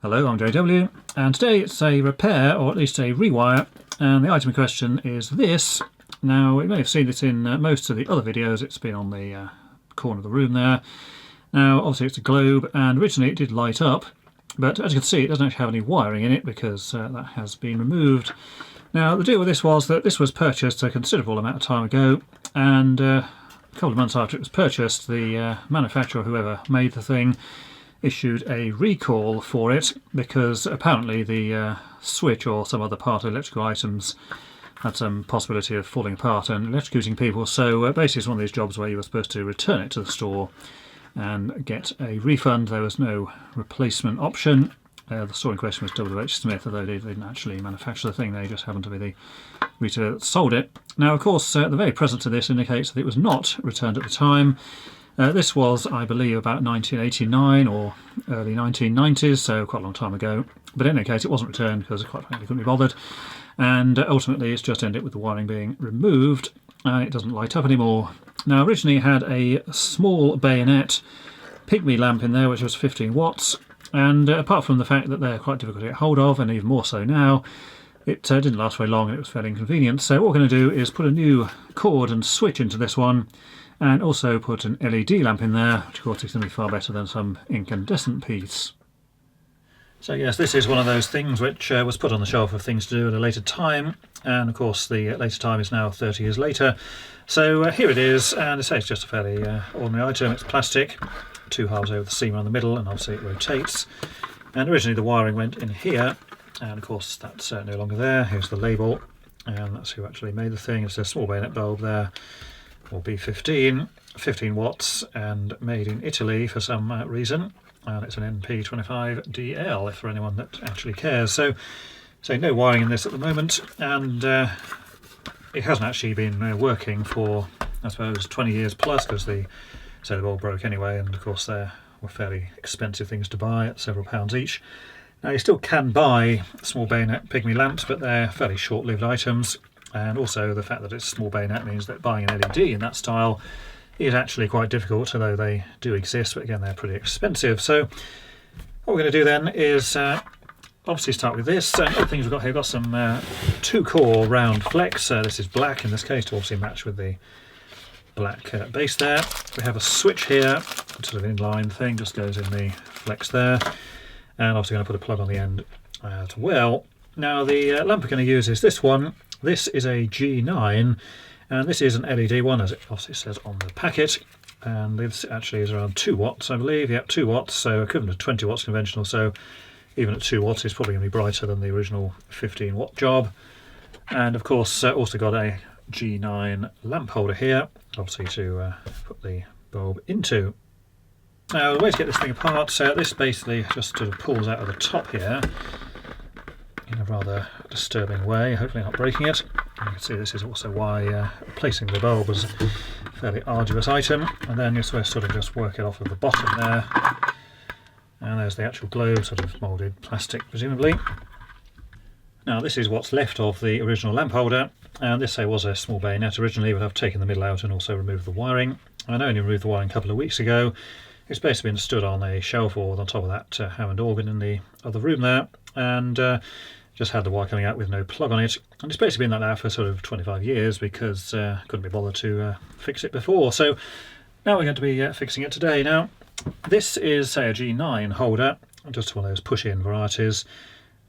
Hello, I'm JW, and today it's a repair, or at least a rewire, and the item in question is this. Now, you may have seen this in most of the other videos. It's been on the corner of the room there. Now, obviously it's a globe, and originally it did light up, but as you can see it doesn't actually have any wiring in it because that has been removed. Now, the deal with this was that this was purchased a considerable amount of time ago, and a couple of months after it was purchased, the manufacturer, whoever made the thing, issued a recall for it because apparently the switch or some other part of electrical items had some possibility of falling apart and electrocuting people. So basically it's one of these jobs where you were supposed to return it to the store and get a refund. There was no replacement option. The store in question was W.H. Smith, although they didn't actually manufacture the thing, they just happened to be the retailer that sold it. Now, of course, the very presence of this indicates that it was not returned at the time. This was, I believe, about 1989 or early 1990s, so quite a long time ago. But in any case, it wasn't returned because quite frankly couldn't be bothered. And ultimately, it's just ended with the wiring being removed, and it doesn't light up anymore. Now, originally it had a small bayonet pygmy lamp in there, which was 15 watts. And apart from the fact that they're quite difficult to get hold of, and even more so now, it didn't last very long and it was fairly inconvenient. So what we're going to do is put a new cord and switch into this one, and also put an LED lamp in there, which of course is going to be far better than some incandescent piece. So yes, this is one of those things which was put on the shelf of things to do at a later time, and of course the later time is now 30 years later. So here it is, and it's just a fairly ordinary item. It's plastic, two halves over the seam around the middle, and obviously it rotates. And originally the wiring went in here, and of course that's no longer there. Here's the label, and that's who actually made the thing. It's a small bayonet bulb there, or B15, 15 watts, and made in Italy for some reason, and it's an NP25DL for anyone that actually cares. So no wiring in this at the moment, and it hasn't actually been working for, I suppose, 20 years plus, because the bulb broke anyway, and of course they were fairly expensive things to buy at several pounds each. Now, you still can buy small bayonet pygmy lamps, but they're fairly short-lived items. And also the fact that it's a small bayonet means that buying an LED in that style is actually quite difficult, although they do exist, but again they're pretty expensive. So what we're going to do then is obviously start with this. Other things we've got here, we've got some 2-core round flex. This is black in this case to obviously match with the black base there. We have a switch here, sort of inline thing, just goes in the flex there. And obviously going to put a plug on the end as well. Now the lamp we're going to use is this one. This is a G9, and this is an LED one, as it obviously says on the packet. And this actually is around 2 watts, I believe. Yep, 2 watts, so equivalent to 20 watts conventional. So even at 2 watts, it's probably going to be brighter than the original 15 watt job. And of course, also got a G9 lamp holder here, obviously to put the bulb into. Now, the way to get this thing apart, this basically just sort of pulls out of the top here in a rather disturbing way, hopefully not breaking it. You can see this is also why replacing the bulb was a fairly arduous item. And then you're supposed to sort of just work it off of the bottom there. And there's the actual globe, sort of moulded plastic presumably. Now this is what's left of the original lamp holder, and this was a small bayonet originally, but I've taken the middle out and also removed the wiring. I only removed the wiring a couple of weeks ago. It's basically been stood on a shelf or on top of that Hammond organ in the other room there, and just had the wire coming out with no plug on it. And it's basically been like that for sort of 25 years because couldn't be bothered to fix it before. So now we're going to be fixing it today. Now this is a G9 holder, just one of those push-in varieties.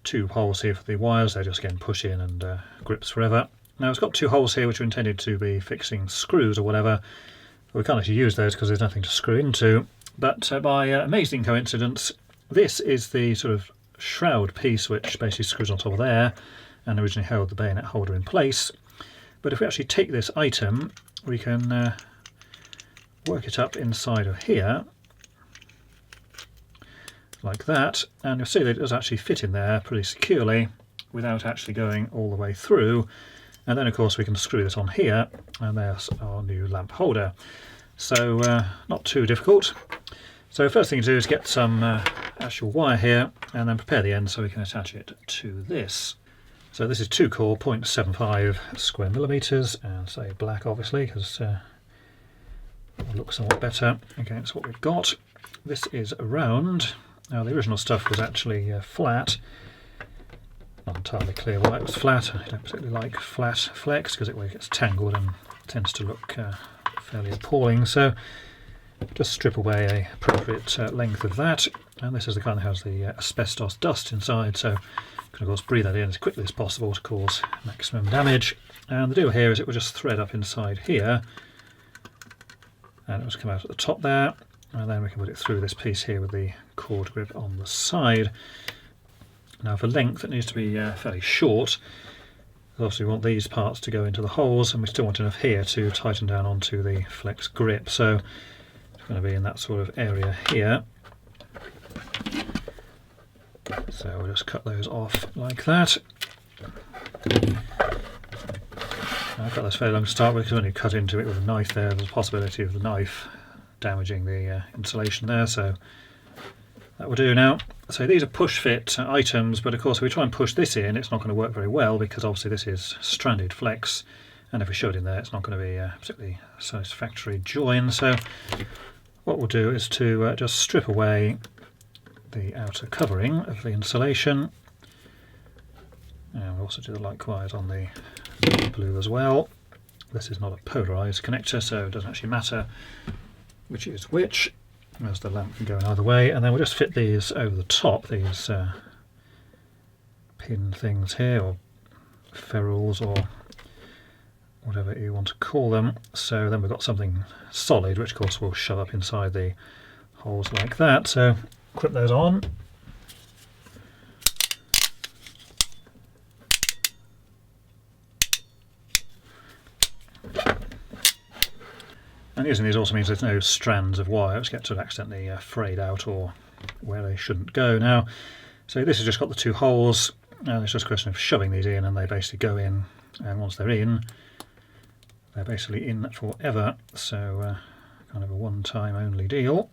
2 holes here for the wires, they just again push in and grips forever. Now it's got 2 holes here which are intended to be fixing screws or whatever. We can't actually use those because there's nothing to screw into. But by amazing coincidence, this is the sort of shroud piece which basically screws on top of there and originally held the bayonet holder in place. But if we actually take this item, we can work it up inside of here like that, and you'll see that it does actually fit in there pretty securely without actually going all the way through. And then of course we can screw this on here, and there's our new lamp holder. So not too difficult. So first thing to do is get some actual wire here and then prepare the end so we can attach it to this. So this is 2-core 0.75 square millimeters, and say black obviously because it will look somewhat better against what we've got. This is around Now the original stuff was actually flat. Not entirely clear why it was flat. I don't particularly like flat flex because it gets tangled and tends to look fairly appalling. So just strip away a appropriate length of that, and this is the kind that has the asbestos dust inside, so you can of course breathe that in as quickly as possible to cause maximum damage. And the deal here is it will just thread up inside here, and it will come out at the top there, and then we can put it through this piece here with the cord grip on the side. Now for length it needs to be fairly short. Obviously we want these parts to go into the holes, and we still want enough here to tighten down onto the flex grip, so it's going to be in that sort of area here. So we'll just cut those off like that. I've got this fairly long to start with because when you cut into it with a knife there's a possibility of the knife damaging the insulation there, so that will do now. So these are push fit items, but of course if we try and push this in it's not going to work very well because obviously this is stranded flex, and if we shove it in there it's not going to be a particularly satisfactory join. So what we'll do is to just strip away the outer covering of the insulation, and we'll also do the likewise on the blue as well. This is not a polarised connector, so it doesn't actually matter which is which, as the lamp can go in either way. And then we'll just fit these over the top, these pin things here, or ferrules, or whatever you want to call them. So then we've got something solid, which of course will shove up inside the holes like that. So clip those on. And using these also means there's no strands of wire which get sort of accidentally frayed out or where they shouldn't go. Now, so this has just got the two holes, and it's just a question of shoving these in, and they basically go in, and once they're in, they're basically in forever. So kind of a one-time only deal.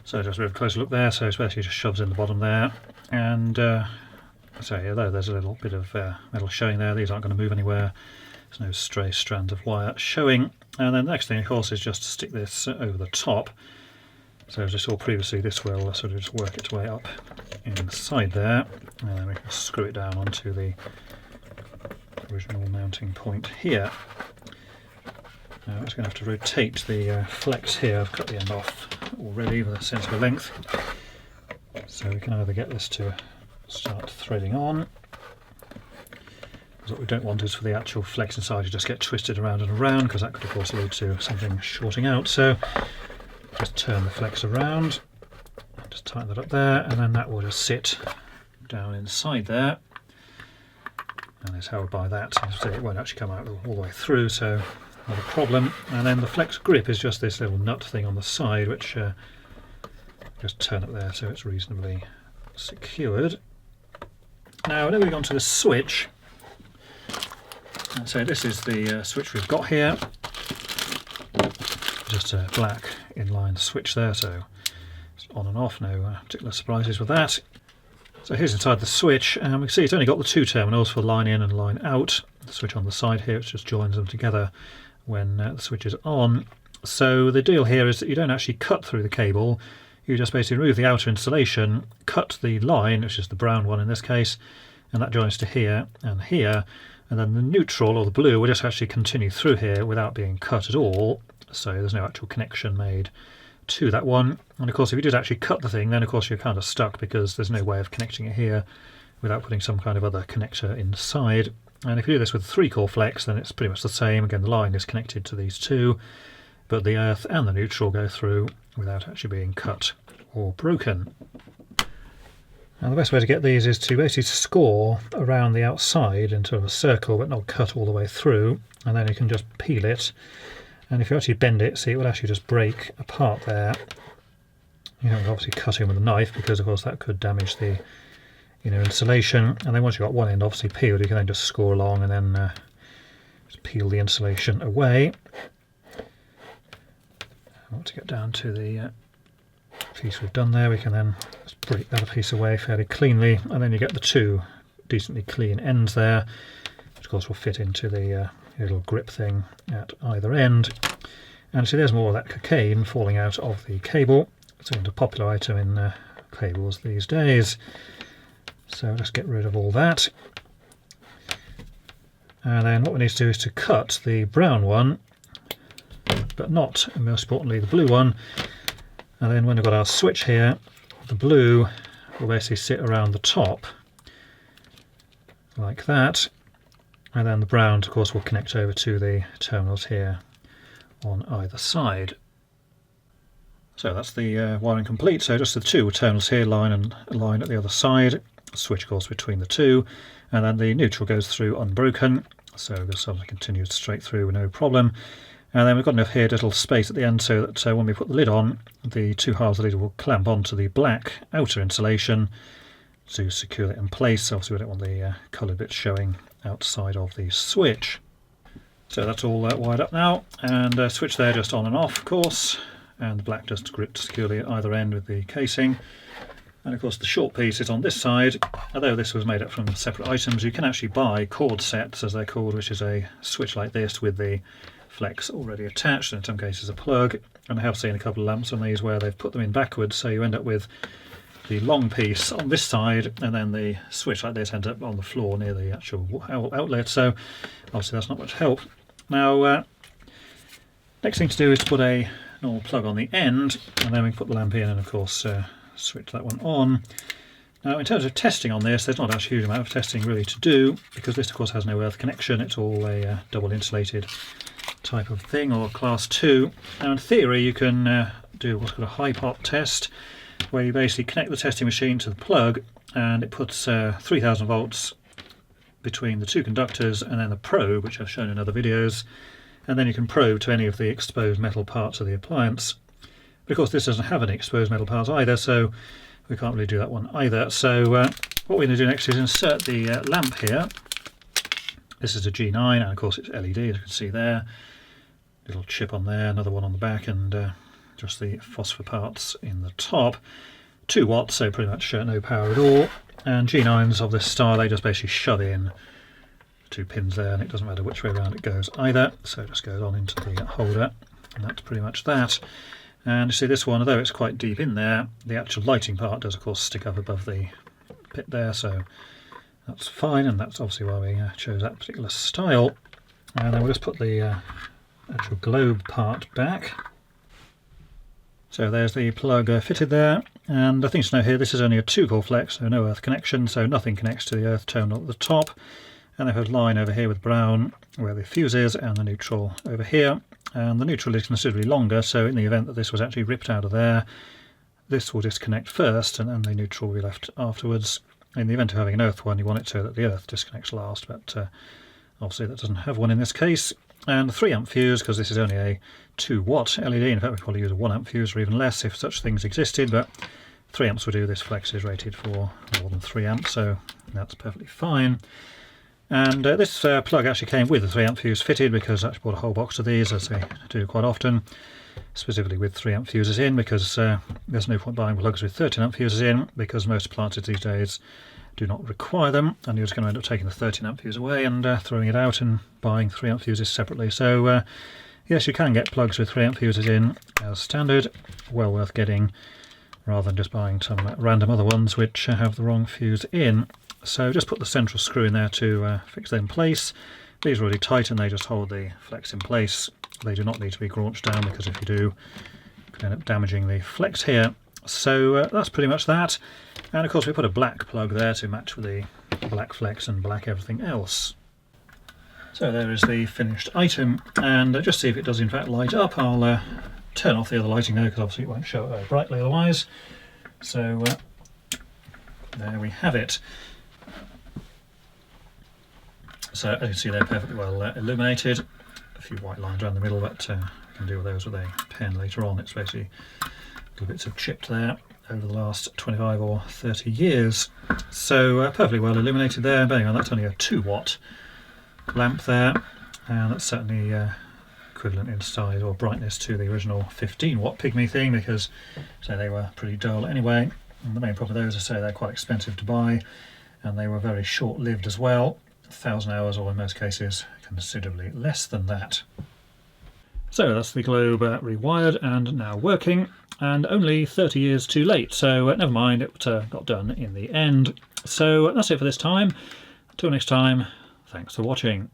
So just a bit of a closer look there. So it's basically just shoves in the bottom there, and so although there's a little bit of metal showing there, these aren't going to move anywhere. There's no stray strands of wire showing. And then the next thing of course is just to stick this over the top. So as I saw previously, this will sort of just work its way up inside there, and then we can screw it down onto the original mounting point here. Now I'm just going to have to rotate the flex here. I've cut the end off already with a sensible length, so we can either get this to start threading on. What we don't want is for the actual flex inside to just get twisted around and around, because that could of course lead to something shorting out. So just turn the flex around, just tighten that up there, and then that will just sit down inside there, and it's held by that. So it won't actually come out all the way through, so not a problem. And then the flex grip is just this little nut thing on the side, which just turn up there so it's reasonably secured. Now whenever we go onto the switch, so this is the switch we've got here, just a black inline switch there, so it's on and off, no particular surprises with that. So here's inside the switch, and we can see it's only got the two terminals for line in and line out. The switch on the side here, which just joins them together when the switch is on. So the deal here is that you don't actually cut through the cable, you just basically remove the outer insulation, cut the line, which is the brown one in this case, and that joins to here and here. And then the neutral, or the blue, will just actually continue through here without being cut at all, so there's no actual connection made to that one. And of course if you did actually cut the thing, then of course you're kind of stuck because there's no way of connecting it here without putting some kind of other connector inside. And if you do this with a 3-core flex, then it's pretty much the same. Again, the line is connected to these two, but the earth and the neutral go through without actually being cut or broken. Now the best way to get these is to basically score around the outside into a circle, but not cut all the way through, and then you can just peel it. And if you actually bend it, see, it will actually just break apart there. You don't obviously cut in with a knife because of course that could damage the insulation. And then once you've got one end obviously peeled, you can then just score along and then just peel the insulation away. I want to get down to the piece we've done there. We can then just break that piece away fairly cleanly, and then you get the two decently clean ends there, which of course will fit into the little grip thing at either end. And so there's more of that cocaine falling out of the cable. It's a popular item in cables these days. So let's get rid of all that. And then what we need to do is to cut the brown one, but not, most importantly, the blue one. And then when we've got our switch here, the blue will basically sit around the top, like that. And then the brown, of course, will connect over to the terminals here on either side. So that's the wiring complete. So just the two terminals here, line and line at the other side. Switch goes between the two, and then the neutral goes through unbroken. So this obviously continues straight through with no problem. And then we've got enough here, little space at the end, so that when we put the lid on, the two halves of the lid will clamp onto the black outer insulation to secure it in place. Obviously we don't want the coloured bits showing outside of the switch. So that's all wired up now, and switch there just on and off, of course, and the black just gripped securely at either end with the casing. And of course the short piece is on this side. Although this was made up from separate items, you can actually buy cord sets, as they're called, which is a switch like this with the flex already attached, and in some cases a plug. And I have seen a couple of lamps on these where they've put them in backwards, so you end up with the long piece on this side, and then the switch like this ends up on the floor near the actual outlet, so obviously that's not much help. Now next thing to do is to put a normal plug on the end, and then we can put the lamp in and of course switch that one on. Now in terms of testing on this, there's not a huge amount of testing really to do, because this of course has no earth connection. It's all a double insulated type of thing, or class 2. Now in theory you can do what's called a high pot test, where you basically connect the testing machine to the plug, and it puts 3000 volts between the two conductors and then the probe, which I've shown in other videos, and then you can probe to any of the exposed metal parts of the appliance. But of course this doesn't have any exposed metal parts either, so we can't really do that one either. So what we're going to do next is insert the lamp here. This is a G9, and of course it's LED, as you can see there. Little chip on there, another one on the back, and just the phosphor parts in the top. 2 watts, so pretty much no power at all. And G9s of this style, they just basically shove in 2 pins there, and it doesn't matter which way around it goes either. So it just goes on into the holder, and that's pretty much that. And you see this one, although it's quite deep in there, the actual lighting part does of course stick up above the pit there, so that's fine, and that's obviously why we chose that particular style. And then we'll just put the actual globe part back. So there's the plug fitted there, and the thing to know here, this is only a 2-core flex, so no earth connection, so nothing connects to the earth terminal at the top. And I have a line over here with brown where the fuse is, and the neutral over here. And the neutral is considerably longer, so in the event that this was actually ripped out of there, this will disconnect first, and then the neutral will be left afterwards. In the event of having an earth one, you want it so that the earth disconnects last, but obviously that doesn't have one in this case. And the 3 amp fuse, because this is only a 2 watt LED, in fact we probably use a 1 amp fuse or even less if such things existed, but 3 amps will do. This flex is rated for more than 3 amps, so that's perfectly fine. And this plug actually came with a 3 amp fuse fitted, because I actually bought a whole box of these, as they do quite often, specifically with 3 amp fuses in, because there's no point buying plugs with 13 amp fuses in, because most appliances these days do not require them, and you're just going to end up taking the 13 amp fuse away and throwing it out and buying 3 amp fuses separately. So yes, you can get plugs with 3 amp fuses in as standard, well worth getting, rather than just buying some random other ones which have the wrong fuse in. So just put the central screw in there to fix them in place. These are really tight and they just hold the flex in place. They do not need to be graunched down, because if you do, you can end up damaging the flex here. So that's pretty much that. And of course we put a black plug there to match with the black flex and black everything else. So there is the finished item, and just see if it does in fact light up. I'll turn off the other lighting now, because obviously it won't show it very brightly otherwise. So there we have it. So as you can see, they're perfectly well illuminated. A few white lines around the middle, but we can deal with those with a pen later on. It's basically little bits of chipped there over the last 25 or 30 years. So perfectly well illuminated there. Bearing on that's only a 2 watt lamp there, and that's certainly equivalent in size or brightness to the original 15 watt pygmy thing, because so they were pretty dull anyway. And the main problem with those is, they're quite expensive to buy, and they were very short-lived as well. 1,000 hours, or in most cases considerably less than that. So that's the globe rewired and now working, and only 30 years too late, so never mind, it got done in the end. So that's it for this time. Till next time, thanks for watching.